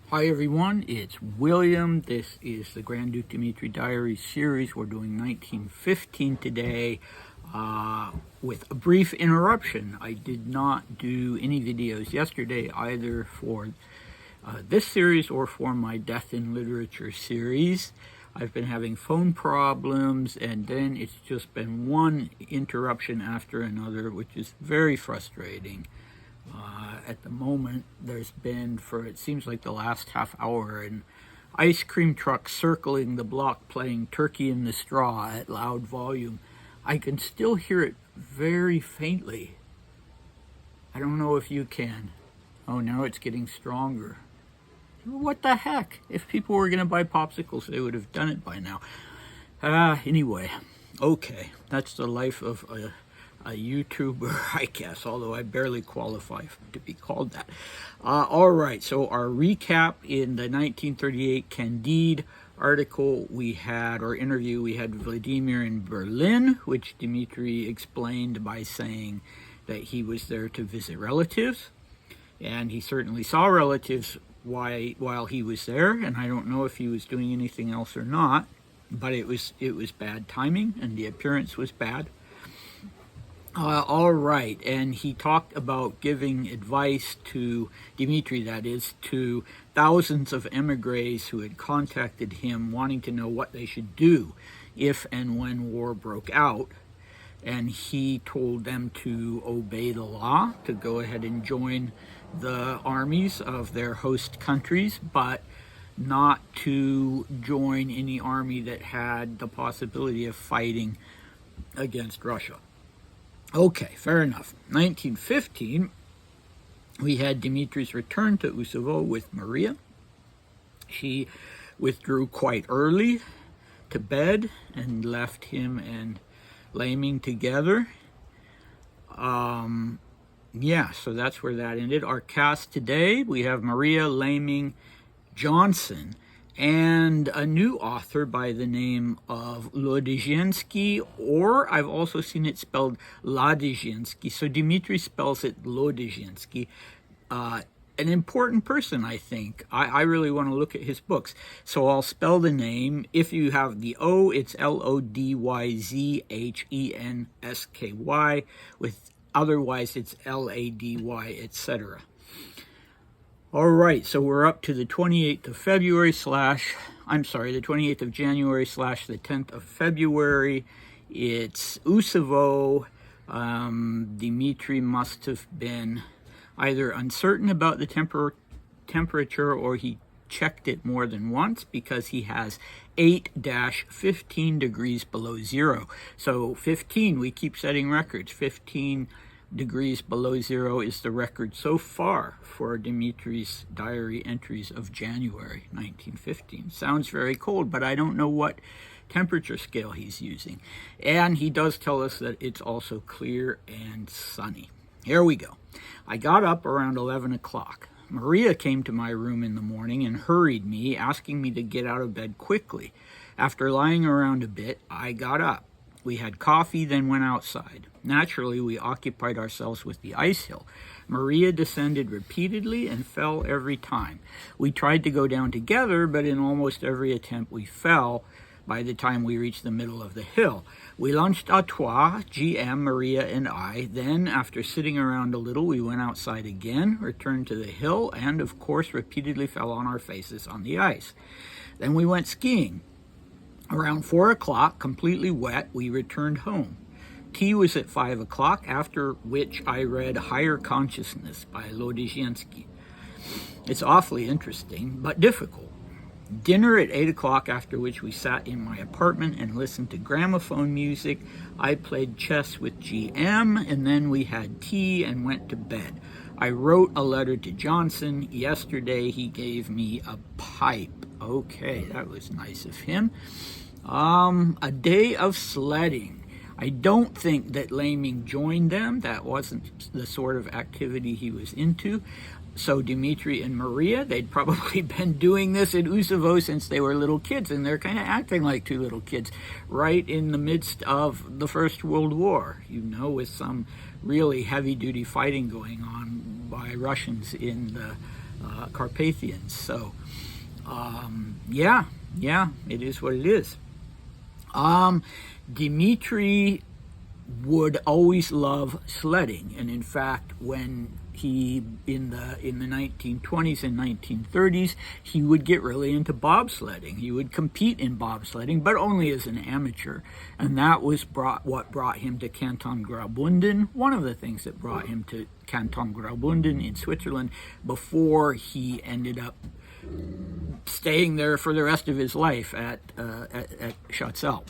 Hi everyone, it's William. This is the Grand Duke Dmitri Diary series. We're doing 1915 today with a brief interruption. I did not do any videos yesterday either for this series or for my Death in Literature series. I've been having phone problems, and then it's just been one interruption after another, which is very frustrating. At the moment, there's been, for it seems like the last half hour, an ice cream truck circling the block playing Turkey in the Straw at loud volume. I can still hear it very faintly. I don't know if you can. Oh, now it's getting stronger. What the heck? If people were going to buy popsicles, they would have done it by now. Anyway, okay, that's the life of a YouTuber, I guess, although I barely qualify to be called that. All right, so our recap in the 1938 Candide article we had, or interview, we had Vladimir in Berlin, which Dmitri explained by saying that he was there to visit relatives, and he certainly saw relatives while he was there, and I don't know if he was doing anything else or not, but it was bad timing, and the appearance was bad. All right, and he talked about giving advice to Dmitri, that is, to thousands of emigres who had contacted him wanting to know what they should do if and when war broke out. And he told them to obey the law, to go ahead and join the armies of their host countries, but not to join any army that had the possibility of fighting against Russia. Okay, fair enough. 1915, we had Dmitri's return to Usovo with Maria. She withdrew quite early to bed and left him and Laming together. Yeah, so that's where that ended. Our cast today, we have Maria, Laming, Johnson, and a new author by the name of Lodizhensky, or I've also seen it spelled Ladizhensky. So Dmitri spells it Lodizhensky. An important person, I think. I really want to look at his books. So I'll spell the name. If you have the O, it's Lodyzhensky. Otherwise, it's Lady, etc. All right, so we're up to the 28th of February the 28th of January / the 10th of February. It's Usovo. Dmitri must have been either uncertain about the temperature, or he checked it more than once, because he has 8-15 degrees below zero. So 15, we keep setting records. 15 degrees below zero is the record so far for Dmitri's diary entries of January 1915. Sounds very cold, but I don't know what temperature scale he's using. And he does tell us that it's also clear and sunny. Here we go. I got up around 11 o'clock. Maria came to my room in the morning and hurried me, asking me to get out of bed quickly. After lying around a bit, I got up. We had coffee, then went outside. Naturally, we occupied ourselves with the ice hill. Maria descended repeatedly and fell every time. We tried to go down together, but in almost every attempt we fell by the time we reached the middle of the hill. We lunched à trois, GM, Maria, and I. Then, after sitting around a little, we went outside again, returned to the hill, and, of course, repeatedly fell on our faces on the ice. Then we went skiing. Around 4 o'clock, completely wet, we returned home. Tea was at 5 o'clock, after which I read Higher Consciousness by Lodizhensky. It's awfully interesting, but difficult. Dinner at 8 o'clock, after which we sat in my apartment and listened to gramophone music. I played chess with GM, and then we had tea and went to bed. I wrote a letter to Johnson. Yesterday he gave me a pipe. Okay, that was nice of him. A day of sledding. I don't think that Laming joined them. That wasn't the sort of activity he was into. So Dmitri and Maria, they'd probably been doing this in Usovo since they were little kids, and they're kind of acting like two little kids right in the midst of the First World War, with some really heavy-duty fighting going on by Russians in the Carpathians. So, yeah, it is what it is. Dmitri would always love sledding, and in fact, when he in the 1920s and 1930s, he would get really into bobsledding. He would compete in bobsledding, but only as an amateur, and that was what brought him to Canton Graubünden. One of the things that brought him to Canton Graubünden in Switzerland before he ended up staying there for the rest of his life at Schatzell.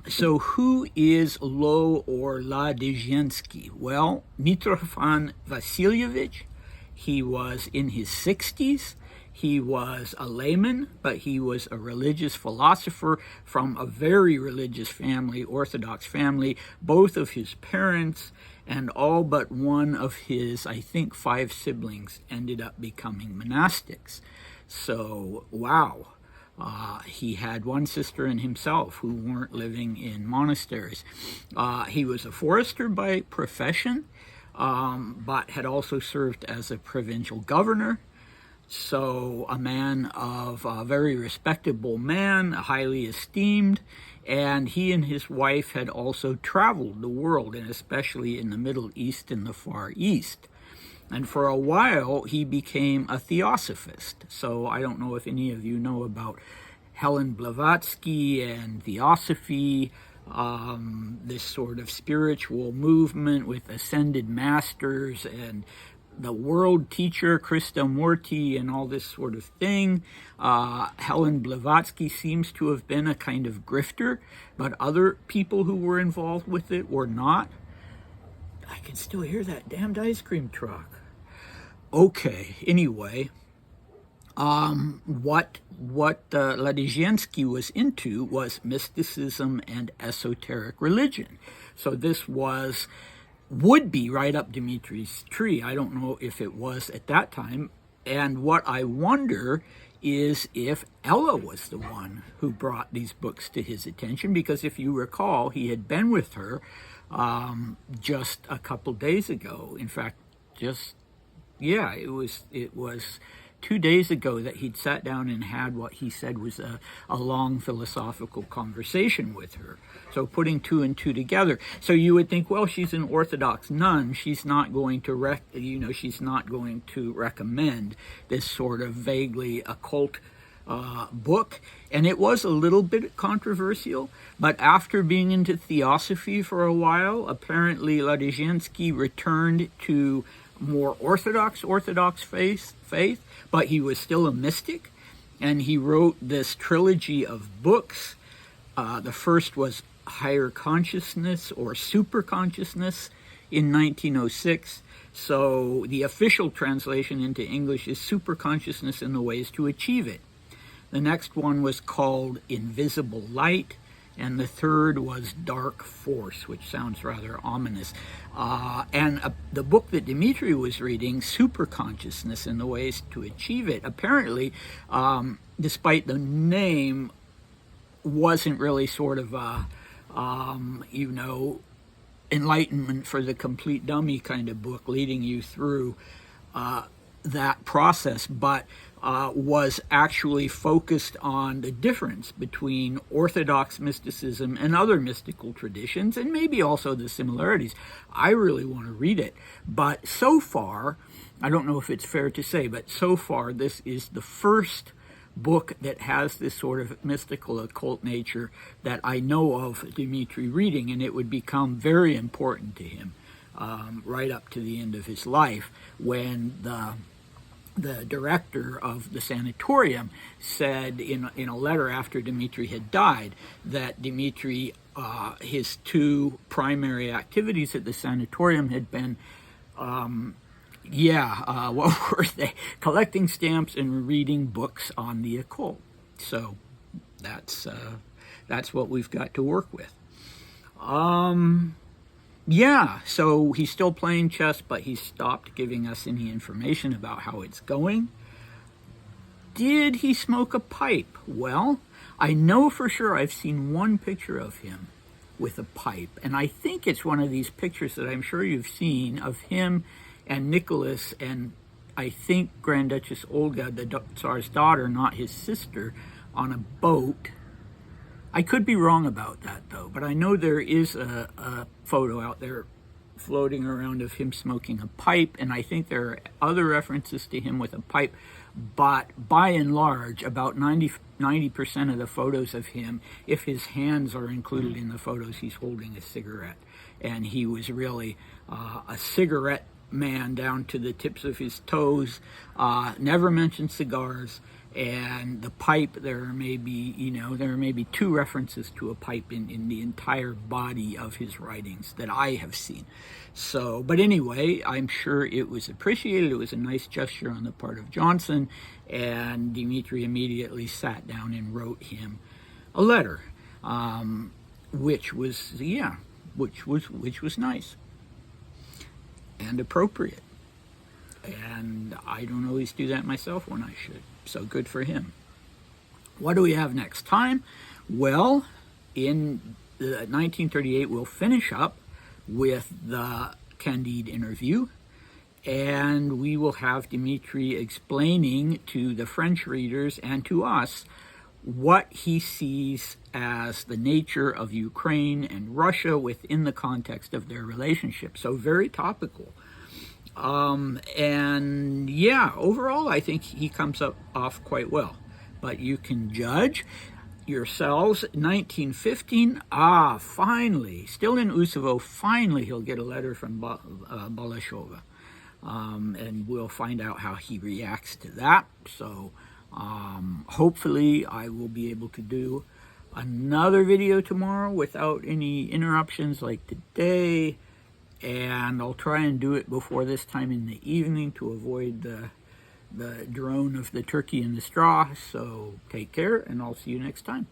So who is Lo or Ladizhensky? Well, Mitrofan Vasilyevich, he was in his 60s. He was a layman, but he was a religious philosopher from a very religious family, Orthodox family. Both of his parents and all but one of his, I think, 5 siblings ended up becoming monastics. So, wow. He had one sister and himself who weren't living in monasteries. He was a forester by profession, but had also served as a provincial governor. So a man of a very respectable man, highly esteemed, and he and his wife had also traveled the world, and especially in the Middle East and the Far East. And for a while, he became a theosophist. So I don't know if any of you know about Helen Blavatsky and theosophy, this sort of spiritual movement with ascended masters and the world teacher, Krishnamurti, and all this sort of thing. Helen Blavatsky seems to have been a kind of grifter, but other people who were involved with it were not. I can still hear that damned ice cream truck. Okay, anyway, what Ladizhensky was into was mysticism and esoteric religion. So this would be right up Dmitri's tree. I don't know if it was at that time. And what I wonder is if Ella was the one who brought these books to his attention, because if you recall, he had been with her just a couple days ago. In fact, it was 2 days ago that he'd sat down and had what he said was a long philosophical conversation with her. So putting 2 and 2 together. So you would think, well, she's an Orthodox nun. She's not going to she's not going to recommend this sort of vaguely occult book. And it was a little bit controversial, but after being into theosophy for a while, apparently Ladizhensky returned to more orthodox faith, but he was still a mystic, and he wrote this trilogy of books. The first was Higher Consciousness or Super Consciousness in 1906. So the official translation into English is Super Consciousness and the Ways to Achieve It. The next one was called Invisible Light, and the third was Dark Force, which sounds rather ominous. The book that Dmitri was reading, Super Consciousness and the Ways to Achieve It, apparently, despite the name, wasn't really sort of enlightenment for the complete dummy kind of book, leading you through that process, but was actually focused on the difference between Orthodox mysticism and other mystical traditions, and maybe also the similarities. I really want to read it, but so far, I don't know if it's fair to say, but so far this is the first book that has this sort of mystical occult nature that I know of Dmitri reading, and it would become very important to him right up to the end of his life, when the director of the sanatorium said in a letter after Dmitri had died that Dmitri, his 2 primary activities at the sanatorium had been, what were they? Collecting stamps and reading books on the occult. So that's what we've got to work with. So he's still playing chess, but he stopped giving us any information about how it's going. Did he smoke a pipe? Well, I know for sure I've seen one picture of him with a pipe, and I think it's one of these pictures that I'm sure you've seen of him and Nicholas and I think, Grand Duchess Olga, the Tsar's daughter, not his sister, on a boat. I could be wrong about that, though, but I know there is a photo out there floating around of him smoking a pipe, and I think there are other references to him with a pipe, but by and large, about 90% of the photos of him, if his hands are included in the photos, he's holding a cigarette. And he was really a cigarette man down to the tips of his toes, never mentioned cigars. And the pipe, there may be 2 references to a pipe in the entire body of his writings that I have seen. So, but anyway, I'm sure it was appreciated. It was a nice gesture on the part of Johnson, and Dmitri immediately sat down and wrote him a letter, which was nice and appropriate. And I don't always do that myself when I should. So good for him. What do we have next time? Well, in 1938, we'll finish up with the Candide interview, and we will have Dmitri explaining to the French readers and to us what he sees as the nature of Ukraine and Russia within the context of their relationship. So very topical. And yeah, overall, I think he comes off quite well. But you can judge yourselves. 1915, finally, still in Usovo, finally he'll get a letter from Balashova. And we'll find out how he reacts to that. So hopefully I will be able to do another video tomorrow without any interruptions like today. And I'll try and do it before this time in the evening to avoid the drone of the turkey in the straw. So take care, and I'll see you next time.